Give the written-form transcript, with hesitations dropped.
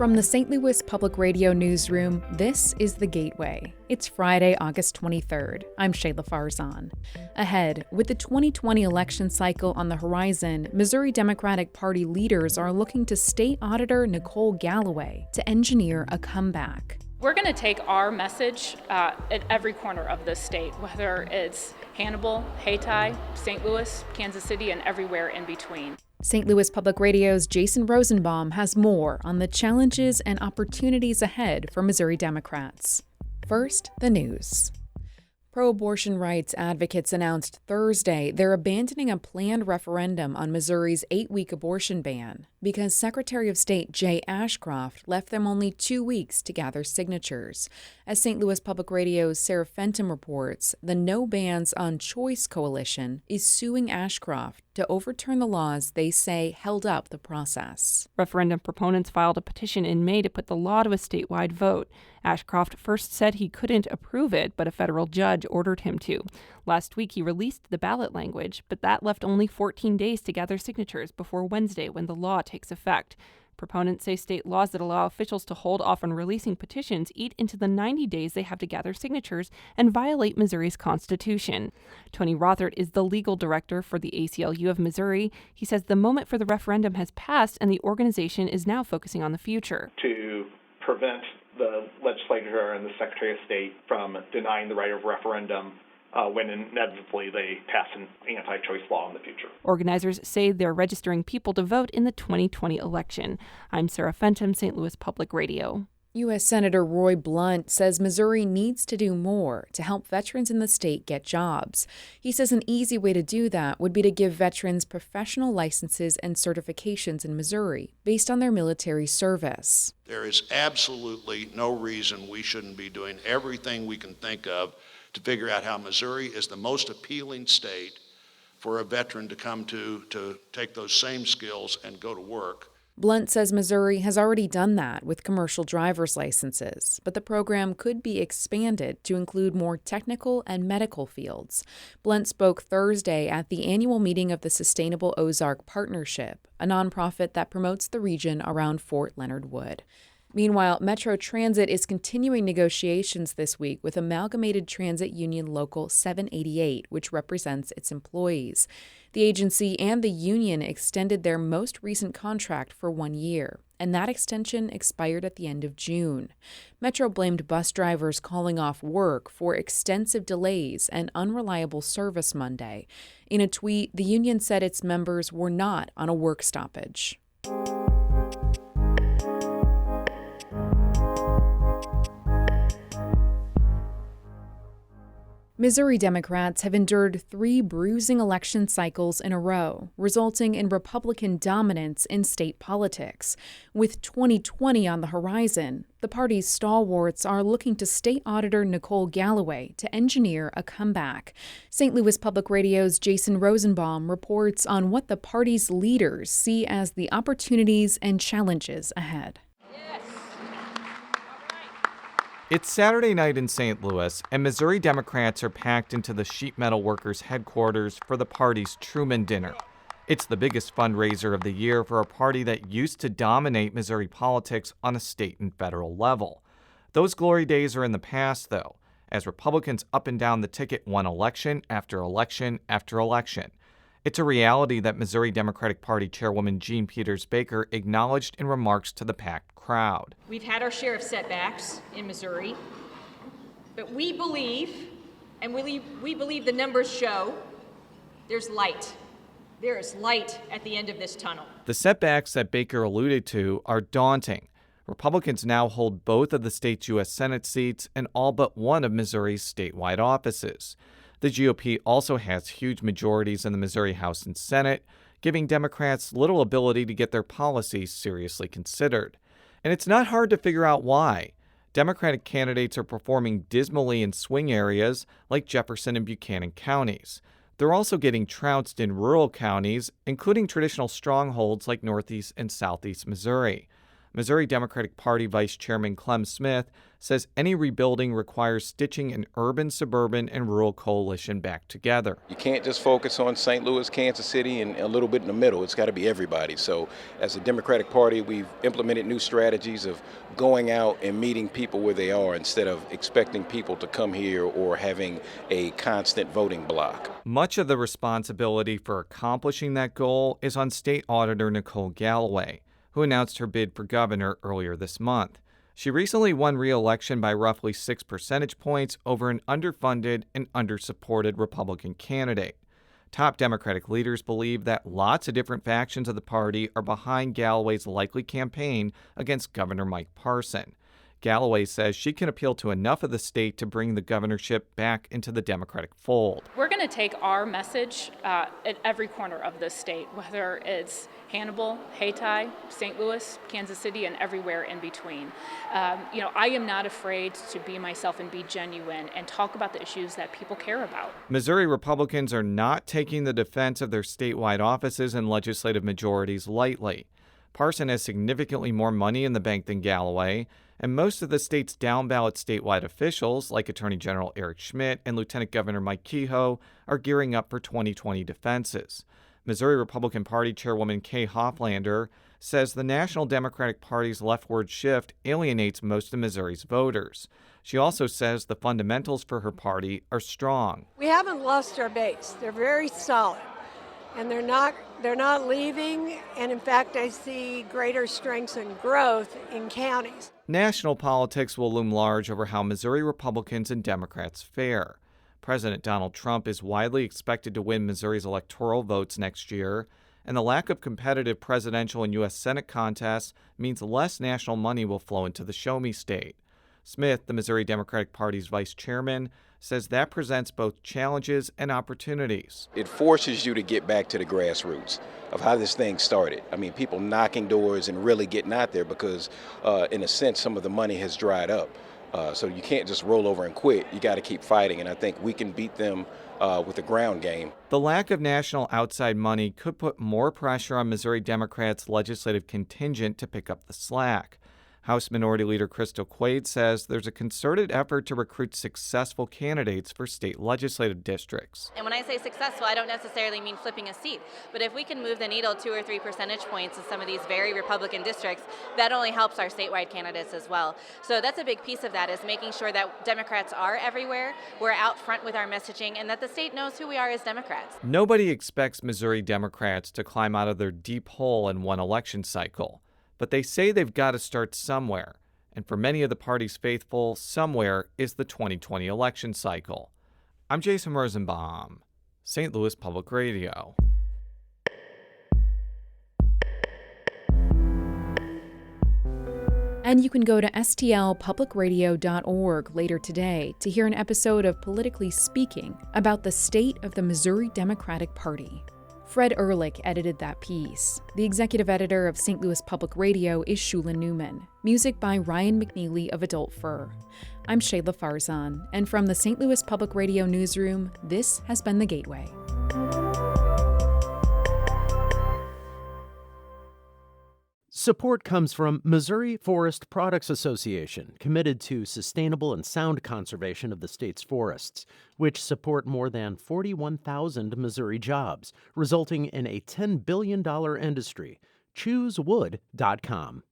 From the St. Louis Public Radio newsroom, this is The Gateway. It's Friday, August 23rd. I'm Shayla Farzan. Ahead, with the 2020 election cycle on the horizon, Missouri Democratic Party leaders are looking to State Auditor Nicole Galloway to engineer a comeback. We're going to take our message at every corner of this state, whether it's Hannibal, Hayti, St. Louis, Kansas City, and everywhere in between. St. Louis Public Radio's Jason Rosenbaum has more on the challenges and opportunities ahead for Missouri Democrats. First, the news. Pro-abortion rights advocates announced Thursday they're abandoning a planned referendum on Missouri's 8-week abortion ban because Secretary of State Jay Ashcroft left them only 2 weeks to gather signatures. As St. Louis Public Radio's Sarah Fenton reports, the No Bans on Choice Coalition is suing Ashcroft to overturn the laws they say held up the process. Referendum proponents filed a petition in May to put the law to a statewide vote. Ashcroft first said he couldn't approve it, but a federal judge ordered him to. Last week, he released the ballot language, but that left only 14 days to gather signatures before Wednesday when the law takes effect. Proponents say state laws that allow officials to hold off on releasing petitions eat into the 90 days they have to gather signatures and violate Missouri's Constitution. Tony Rothert is the legal director for the ACLU of Missouri. He says the moment for the referendum has passed and the organization is now focusing on the future. To prevent the legislature and the Secretary of State from denying the right of referendum when inevitably they pass an anti-choice law in the future. Organizers say they're registering people to vote in the 2020 election. I'm Sarah Fenton, St. Louis Public Radio. U.S. Senator Roy Blunt says Missouri needs to do more to help veterans in the state get jobs. He says an easy way to do that would be to give veterans professional licenses and certifications in Missouri based on their military service. There is absolutely no reason we shouldn't be doing everything we can think of to figure out how Missouri is the most appealing state for a veteran to come to take those same skills and go to work. Blunt says Missouri has already done that with commercial driver's licenses, but the program could be expanded to include more technical and medical fields. Blunt spoke Thursday at the annual meeting of the Sustainable Ozark Partnership, a nonprofit that promotes the region around Fort Leonard Wood. Meanwhile, Metro Transit is continuing negotiations this week with Amalgamated Transit Union Local 788, which represents its employees. The agency and the union extended their most recent contract for 1 year, and that extension expired at the end of June. Metro blamed bus drivers calling off work for extensive delays and unreliable service Monday. In a tweet, the union said its members were not on a work stoppage. Missouri Democrats have endured 3 bruising election cycles in a row, resulting in Republican dominance in state politics. With 2020 on the horizon, the party's stalwarts are looking to State Auditor Nicole Galloway to engineer a comeback. St. Louis Public Radio's Jason Rosenbaum reports on what the party's leaders see as the opportunities and challenges ahead. It's Saturday night in St. Louis, and Missouri Democrats are packed into the sheet metal workers' headquarters for the party's Truman Dinner. It's the biggest fundraiser of the year for a party that used to dominate Missouri politics on a state and federal level. Those glory days are in the past, though, as Republicans up and down the ticket won election after election after election. It's a reality that Missouri Democratic Party Chairwoman Jean Peters Baker acknowledged in remarks to the packed crowd. We've had our share of setbacks in Missouri, but we believe, and we believe the numbers show, there's light. There is light at the end of this tunnel. The setbacks that Baker alluded to are daunting. Republicans now hold both of the state's U.S. Senate seats and all but one of Missouri's statewide offices. The GOP also has huge majorities in the Missouri House and Senate, giving Democrats little ability to get their policies seriously considered. And it's not hard to figure out why. Democratic candidates are performing dismally in swing areas like Jefferson and Buchanan counties. They're also getting trounced in rural counties, including traditional strongholds like Northeast and Southeast Missouri. Missouri Democratic Party Vice Chairman Clem Smith says any rebuilding requires stitching an urban, suburban, and rural coalition back together. You can't just focus on St. Louis, Kansas City, and a little bit in the middle. It's got to be everybody. So as a Democratic Party, we've implemented new strategies of going out and meeting people where they are instead of expecting people to come here or having a constant voting block. Much of the responsibility for accomplishing that goal is on State Auditor Nicole Galloway, who announced her bid for governor earlier this month. She recently won re-election by roughly 6 percentage points over an underfunded and undersupported Republican candidate. Top Democratic leaders believe that lots of different factions of the party are behind Galloway's likely campaign against Governor Mike Parson. Galloway says she can appeal to enough of the state to bring the governorship back into the Democratic fold. We're going to take our message at every corner of this state, whether it's Hannibal, Hayti, St. Louis, Kansas City, and everywhere in between. I am not afraid to be myself and be genuine and talk about the issues that people care about. Missouri Republicans are not taking the defense of their statewide offices and legislative majorities lightly. Parson has significantly more money in the bank than Galloway, and most of the state's down-ballot statewide officials, like Attorney General Eric Schmidt and Lieutenant Governor Mike Kehoe, are gearing up for 2020 defenses. Missouri Republican Party Chairwoman Kay Hoflander says the National Democratic Party's leftward shift alienates most of Missouri's voters. She also says the fundamentals for her party are strong. We haven't lost our base. They're very solid, and they're not leaving, and in fact I see greater strengths and growth in counties. National politics will loom large over how Missouri Republicans and Democrats fare. President Donald Trump is widely expected to win Missouri's electoral votes next year, and the lack of competitive presidential and U.S. Senate contests means less national money will flow into the Show-Me state. Smith, the Missouri Democratic Party's vice chairman, says that presents both challenges and opportunities. It forces you to get back to the grassroots of how this thing started. I mean, people knocking doors and really getting out there because, in a sense, some of the money has dried up. So you can't just roll over and quit. You got to keep fighting, and I think we can beat them with the ground game. The lack of national outside money could put more pressure on Missouri Democrats' legislative contingent to pick up the slack. House Minority Leader Crystal Quaid says there's a concerted effort to recruit successful candidates for state legislative districts. And when I say successful, I don't necessarily mean flipping a seat, but if we can move the needle 2 or 3 percentage points in some of these very Republican districts, that only helps our statewide candidates as well. So that's a big piece of that, is making sure that Democrats are everywhere, we're out front with our messaging, and that the state knows who we are as Democrats. Nobody expects Missouri Democrats to climb out of their deep hole in one election cycle. But they say they've got to start somewhere, and for many of the party's faithful, somewhere is the 2020 election cycle. I'm Jason Rosenbaum, St. Louis Public Radio. And you can go to stlpublicradio.org later today to hear an episode of Politically Speaking about the state of the Missouri Democratic Party. Fred Ehrlich edited that piece. The executive editor of St. Louis Public Radio is Shula Newman. Music by Ryan McNeely of Adult Fur. I'm Shayla Farzan, and from the St. Louis Public Radio newsroom, this has been The Gateway. Support comes from Missouri Forest Products Association, committed to sustainable and sound conservation of the state's forests, which support more than 41,000 Missouri jobs, resulting in a $10 billion industry. ChooseWood.com.